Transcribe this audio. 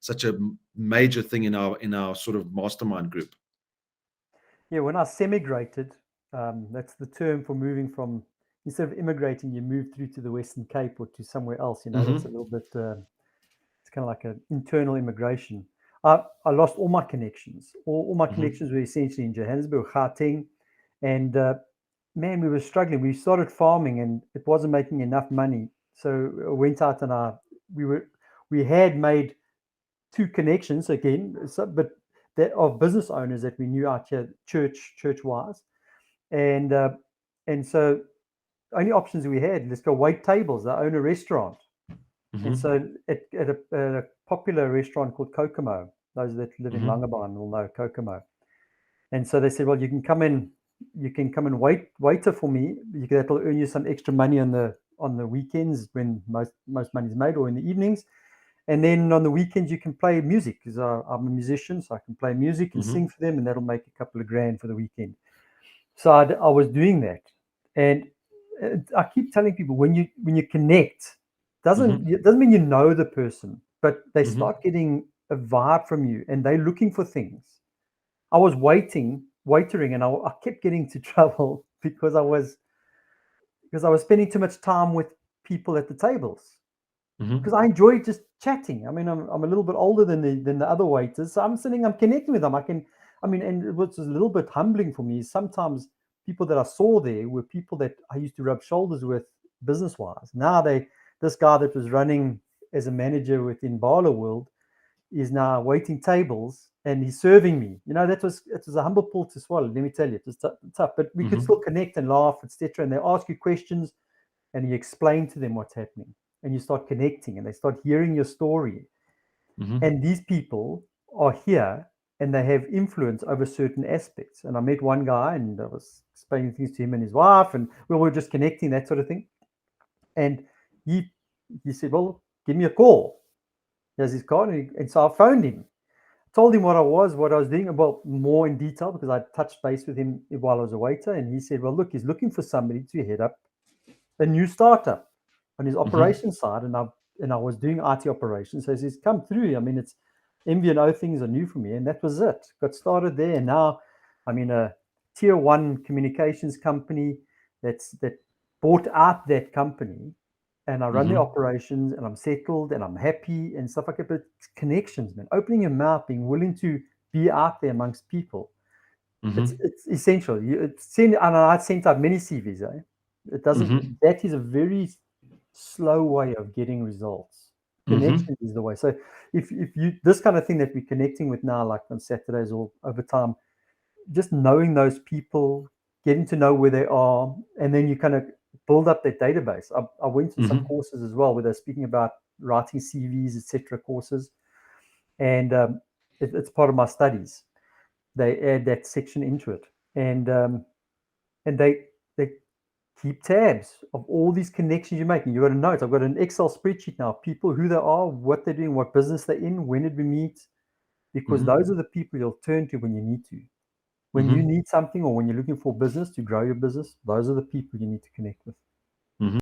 such a major thing in our sort of mastermind group. Yeah, when I semigrated, that's the term for moving from, instead of immigrating, you move through to the Western Cape or to somewhere else. That's a little bit, it's kind of like an internal immigration. I lost all my connections. All my connections were essentially in Johannesburg, Gauteng. And man, we were struggling. We started farming and it wasn't making enough money. So I went out and we had made 2 connections again, but that of business owners that we knew out here, church-wise. And so only options we had, let's go wait tables. They own a restaurant. And so at a popular restaurant called Kokomo, those that live in Langebaan will know Kokomo. And so they said, well, you can come in waiter for me. That'll earn you some extra money on the weekends when most money is made, or in the evenings. And then on the weekends you can play music, because I'm a musician, so I can play music and sing for them, and that'll make a couple of grand for the weekend. So I was doing that, and I keep telling people, when you connect, doesn't mean you know the person, but they start getting a vibe from you, and they're looking for things. I was waitering, and I kept getting into trouble because I was spending too much time with people at the tables, because I enjoy just chatting. I mean, I'm a little bit older than the other waiters, so I'm connecting with them. And what's a little bit humbling for me is sometimes people that I saw there were people that I used to rub shoulders with business-wise. Now this guy that was running as a manager within Bala World is now waiting tables, and he's serving me. It was a humble pill to swallow. Let me tell you, it was tough, but we could still connect and laugh, etc. And they ask you questions, and you explain to them what's happening, and you start connecting, and they start hearing your story. And these people are here, and they have influence over certain aspects. And I met one guy, and I was explaining things to him and his wife, and we were just connecting, that sort of thing. And he said, well, give me a call. He has his card, and so I phoned him, told him what I was doing, about more in detail, because I touched base with him while I was a waiter. And he said, well, look, he's looking for somebody to head up a new startup on his operations side, and I was doing IT operations. So he says, come through. I mean, it's MVNO things are new for me, and that was it. Got started there, and now I'm in a tier 1 communications company that bought out that company, and I run the operations, and I'm settled, and I'm happy, and stuff like that. But it's connections, man. Opening your mouth, being willing to be out there amongst people. It's essential. I sent out many CVs. It doesn't. That is a very slow way of getting results. Connection is the way. So if you, this kind of thing that we're connecting with now, like on Saturdays or over time, just knowing those people, getting to know where they are, and then you kind of build up that database. I went to some courses as well where they're speaking about writing CVs, etc. courses, and it's part of my studies. They add that section into it, and they keep tabs of all these connections you're making. You've got to note. I've got an Excel spreadsheet now, people, who they are, what they're doing, what business they're in, when did we meet, because those are the people you'll turn to when you need to. When you need something, or when you're looking for business to grow your business, those are the people you need to connect with.